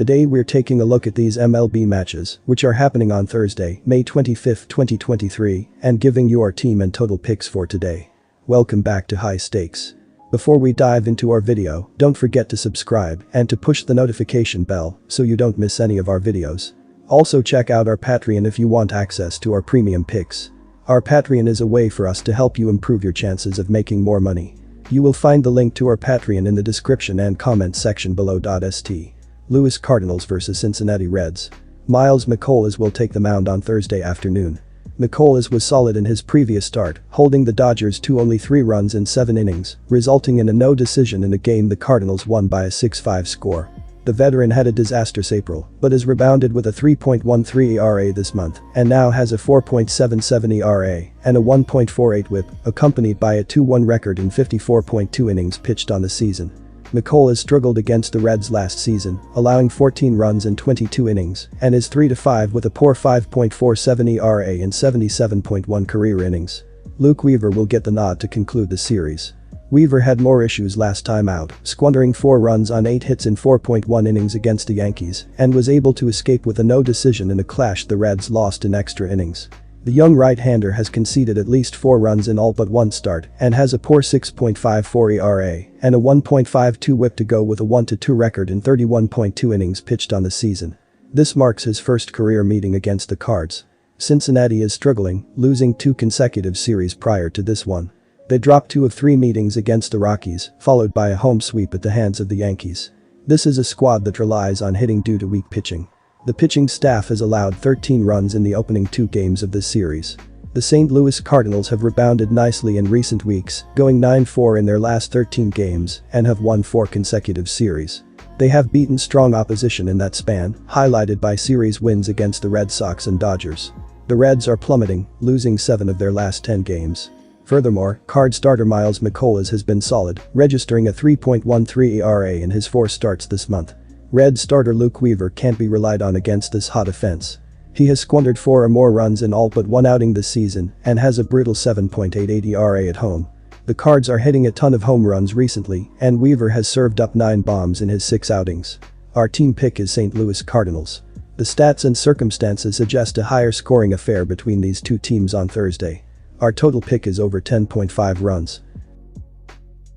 Today we're taking a look at these MLB matches, which are happening on Thursday, May 25, 2023, and giving you our team and total picks for today. Welcome back to High Stakes. Before we dive into our video, don't forget to subscribe and to push the notification bell so you don't miss any of our videos. Also check out our Patreon if you want access to our premium picks. Our Patreon is a way for us to help you improve your chances of making more money. You will find the link to our Patreon in the description and comments section below. St. Louis Cardinals vs Cincinnati Reds. Miles McCollum will take the mound on Thursday afternoon. McCollum was solid in his previous start, holding the Dodgers to only 3 runs in 7 innings, resulting in a no decision in a game the Cardinals won by a 6-5 score. The veteran had a disastrous April, but has rebounded with a 3.13 ERA this month and now has a 4.77 ERA and a 1.48 WHIP, accompanied by a 2-1 record in 54.2 innings pitched on the season. McCollum struggled against the Reds last season, allowing 14 runs in 22 innings, and is 3-5 with a poor 5.47 ERA in 77.1 career innings. Luke Weaver will get the nod to conclude the series. Weaver had more issues last time out, squandering 4 runs on 8 hits in 4.1 innings against the Yankees, and was able to escape with a no decision in a clash the Reds lost in extra innings. The young right-hander has conceded at least 4 runs in all but one start and has a poor 6.54 ERA and a 1.52 WHIP to go with a 1-2 record in 31.2 innings pitched on the season. This marks his first career meeting against the Cards. Cincinnati is struggling, losing 2 consecutive series prior to this one. They dropped 2 of 3 meetings against the Rockies, followed by a home sweep at the hands of the Yankees. This is a squad that relies on hitting due to weak pitching. The pitching staff has allowed 13 runs in the opening 2 games of this series. The St. Louis Cardinals have rebounded nicely in recent weeks, going 9-4 in their last 13 games and have won 4 consecutive series. They have beaten strong opposition in that span, highlighted by series wins against the Red Sox and Dodgers. The Reds are plummeting, losing 7 of their last 10 games. Furthermore, Card starter Miles McCollum has been solid, registering a 3.13 ERA in his 4 starts this month. Red starter Luke Weaver can't be relied on against this hot offense. He has squandered 4 or more runs in all but one outing this season and has a brutal 7.88 ERA at home. The Cards are hitting a ton of home runs recently, and Weaver has served up 9 bombs in his 6 outings. Our team pick is St. Louis Cardinals. The stats and circumstances suggest a higher scoring affair between these 2 teams on Thursday. Our total pick is over 10.5 runs.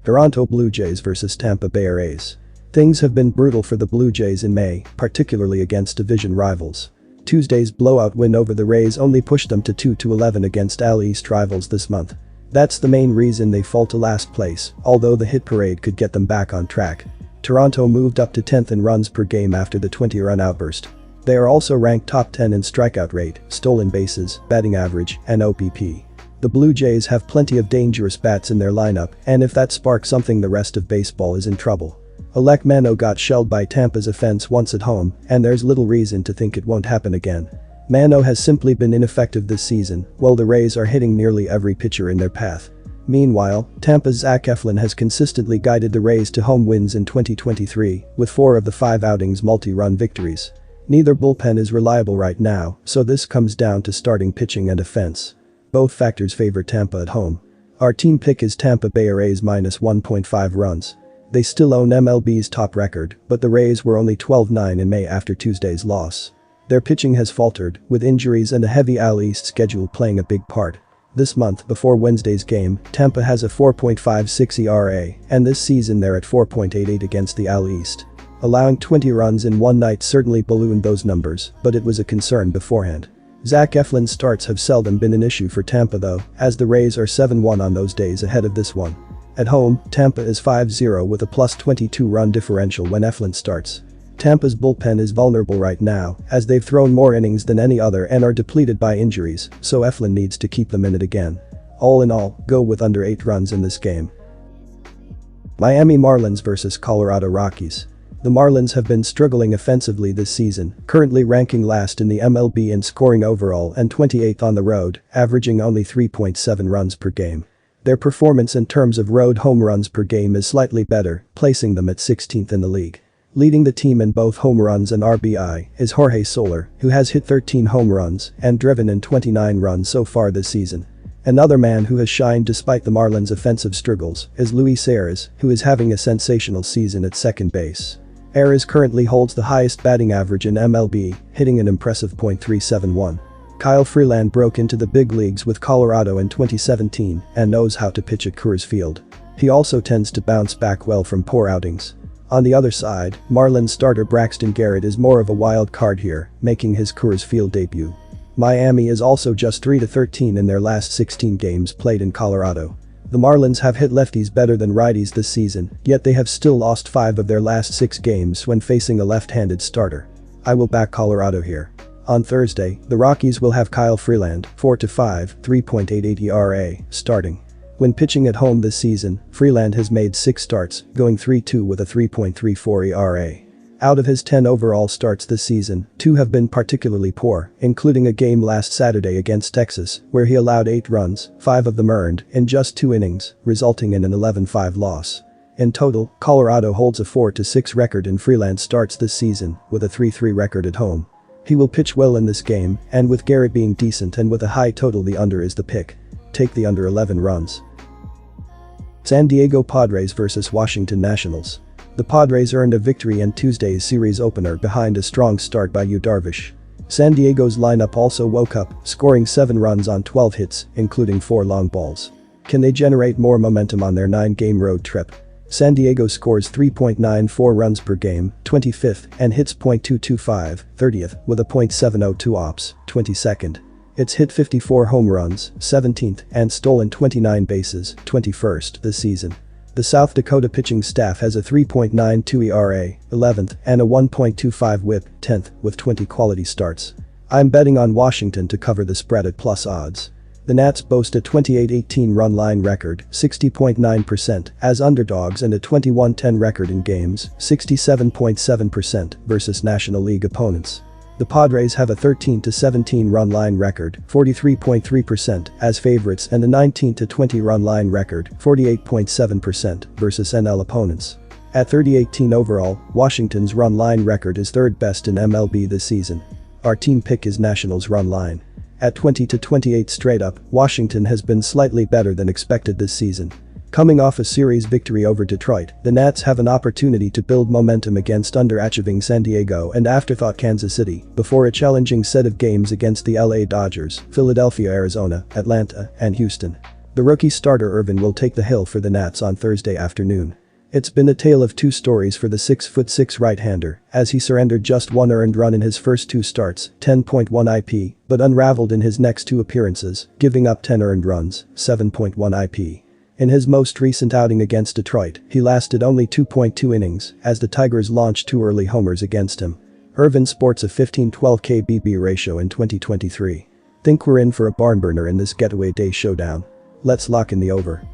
Toronto Blue Jays vs Tampa Bay Rays. Things have been brutal for the Blue Jays in May, particularly against division rivals. Tuesday's blowout win over the Rays only pushed them to 2-11 against AL East rivals this month. That's the main reason they fall to last place, although the hit parade could get them back on track. Toronto moved up to 10th in runs per game after the 20-run outburst. They are also ranked top 10 in strikeout rate, stolen bases, batting average, and OPP. The Blue Jays have plenty of dangerous bats in their lineup, and if that sparks something, the rest of baseball is in trouble. Alek Manoah got shelled by Tampa's offense once at home, and there's little reason to think it won't happen again. Manoah has simply been ineffective this season, while the Rays are hitting nearly every pitcher in their path. Meanwhile, Tampa's Zach Eflin has consistently guided the Rays to home wins in 2023, with 4 of the 5 outings multi-run victories. Neither bullpen is reliable right now, so this comes down to starting pitching and offense. Both factors favor Tampa at home. Our team pick is Tampa Bay Rays minus 1.5 runs. They still own MLB's top record, but the Rays were only 12-9 in May after Tuesday's loss. Their pitching has faltered, with injuries and a heavy AL East schedule playing a big part. This month, before Wednesday's game, Tampa has a 4.56 ERA, and this season they're at 4.88 against the AL East. Allowing 20 runs in one night certainly ballooned those numbers, but it was a concern beforehand. Zach Eflin's starts have seldom been an issue for Tampa though, as the Rays are 7-1 on those days ahead of this one. At home, Tampa is 5-0 with a plus 22 run differential when Eflin starts. Tampa's bullpen is vulnerable right now, as they've thrown more innings than any other and are depleted by injuries, so Eflin needs to keep them in it again. All in all, go with under 8 runs in this game. Miami Marlins vs Colorado Rockies. The Marlins have been struggling offensively this season, currently ranking last in the MLB in scoring overall and 28th on the road, averaging only 3.7 runs per game. Their performance in terms of road home runs per game is slightly better, placing them at 16th in the league. Leading the team in both home runs and RBI is Jorge Soler, who has hit 13 home runs and driven in 29 runs so far this season. Another man who has shined despite the Marlins' offensive struggles is Luis Arias, who is having a sensational season at second base. Arias currently holds the highest batting average in MLB, hitting an impressive .371. Kyle Freeland broke into the big leagues with Colorado in 2017 and knows how to pitch at Coors Field. He also tends to bounce back well from poor outings. On the other side, Marlins starter Braxton Garrett is more of a wild card here, making his Coors Field debut. Miami is also just 3-13 in their last 16 games played in Colorado. The Marlins have hit lefties better than righties this season, yet they have still lost 5 of their last 6 games when facing a left-handed starter. I will back Colorado here. On Thursday, the Rockies will have Kyle Freeland, 4-5, 3.88 ERA, starting. When pitching at home this season, Freeland has made 6 starts, going 3-2 with a 3.34 ERA. Out of his 10 overall starts this season, 2 have been particularly poor, including a game last Saturday against Texas, where he allowed 8 runs, 5 of them earned, in just 2 innings, resulting in an 11-5 loss. In total, Colorado holds a 4-6 record in Freeland starts this season, with a 3-3 record at home. He will pitch well in this game, and with Garrett being decent and with a high total, the under is the pick. Take the under 11 runs. San Diego Padres vs Washington Nationals. The Padres earned a victory in Tuesday's series opener behind a strong start by Yu Darvish. San Diego's lineup also woke up, scoring 7 runs on 12 hits, including 4 long balls. Can they generate more momentum on their 9-game road trip? San Diego scores 3.94 runs per game, 25th, and hits .225, 30th, with a .702 ops, 22nd. It's hit 54 home runs, 17th, and stolen 29 bases, 21st, this season. The South Dakota pitching staff has a 3.92 ERA, 11th, and a 1.25 whip, 10th, with 20 quality starts. I'm betting on Washington to cover the spread at plus odds. The Nats boast a 28-18 run line record, 60.9%, as underdogs and a 21-10 record in games, 67.7%, versus National League opponents. The Padres have a 13-17 run line record, 43.3%, as favorites and a 19-20 run line record, 48.7%, versus NL opponents. At 30-18 overall, Washington's run line record is 3rd best in MLB this season. Our team pick is Nationals run line. At 20-28 straight up, Washington has been slightly better than expected this season. Coming off a series victory over Detroit, the Nats have an opportunity to build momentum against underachieving San Diego and afterthought Kansas City before a challenging set of games against the LA Dodgers, Philadelphia, Arizona, Atlanta, and Houston. The rookie starter Irvin will take the hill for the Nats on Thursday afternoon. It's been a tale of 2 stories for the 6'6" right-hander, as he surrendered just 1 earned run in his first 2 starts, 10.1 IP, but unraveled in his next 2 appearances, giving up 10 earned runs, 7.1 IP. In his most recent outing against Detroit, he lasted only 2.2 innings, as the Tigers launched 2 early homers against him. Irvin sports a 15-12 KBB ratio in 2023. Think we're in for a barnburner in this getaway day showdown. Let's lock in the over.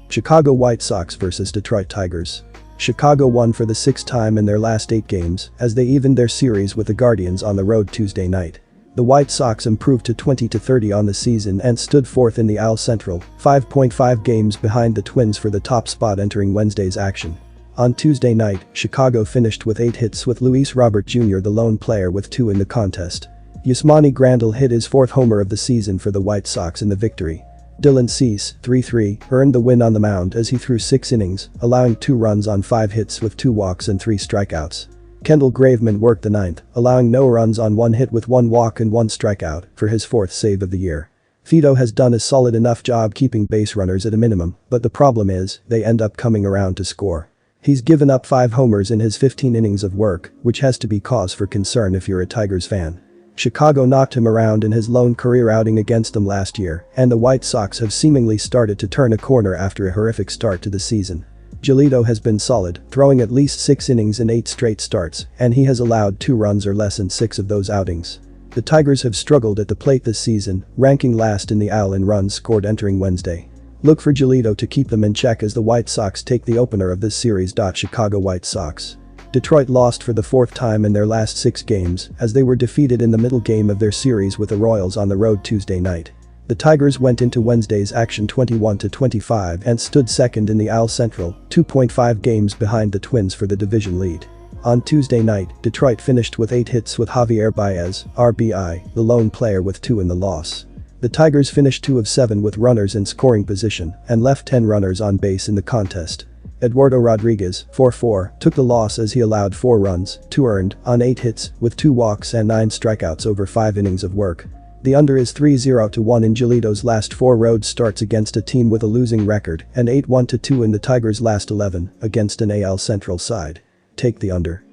Chicago White Sox vs Detroit Tigers. Chicago won for the 6th time in their last 8 games, as they evened their series with the Guardians on the road Tuesday night. The White Sox improved to 20-30 on the season and stood 4th in the AL Central, 5.5 games behind the Twins for the top spot entering Wednesday's action. On Tuesday night, Chicago finished with 8 hits with Luis Robert Jr. the lone player with 2 in the contest. Yasmani Grandal hit his 4th homer of the season for the White Sox in the victory. Dylan Cease, 3-3, earned the win on the mound as he threw 6 innings, allowing 2 runs on 5 hits with 2 walks and 3 strikeouts. Kendall Graveman worked the 9th, allowing no runs on 1 hit with 1 walk and 1 strikeout for his 4th save of the year. Fido has done a solid enough job keeping base runners at a minimum, but the problem is, they end up coming around to score. He's given up 5 homers in his 15 innings of work, which has to be cause for concern if you're a Tigers fan. Chicago knocked him around in his lone career outing against them last year, and the White Sox have seemingly started to turn a corner after a horrific start to the season. Giolito has been solid, throwing at least 6 innings in 8 straight starts, and he has allowed 2 runs or less in 6 of those outings. The Tigers have struggled at the plate this season, ranking last in the AL in runs scored entering Wednesday. Look for Giolito to keep them in check as the White Sox take the opener of this series. Chicago White Sox. Detroit lost for the 4th time in their last 6 games, as they were defeated in the middle game of their series with the Royals on the road Tuesday night. The Tigers went into Wednesday's action 21-25 and stood 2nd in the AL Central, 2.5 games behind the Twins for the division lead. On Tuesday night, Detroit finished with 8 hits with Javier Baez, RBI, the lone player with 2 in the loss. The Tigers finished 2 of 7 with runners in scoring position and left 10 runners on base in the contest. Eduardo Rodriguez, 4-4, took the loss as he allowed 4 runs, 2 earned, on 8 hits, with 2 walks and 9 strikeouts over 5 innings of work. The under is 3-0-1 in Giolito's last 4 road starts against a team with a losing record and 8-1-2 in the Tigers' last 11 against an AL Central side. Take the under.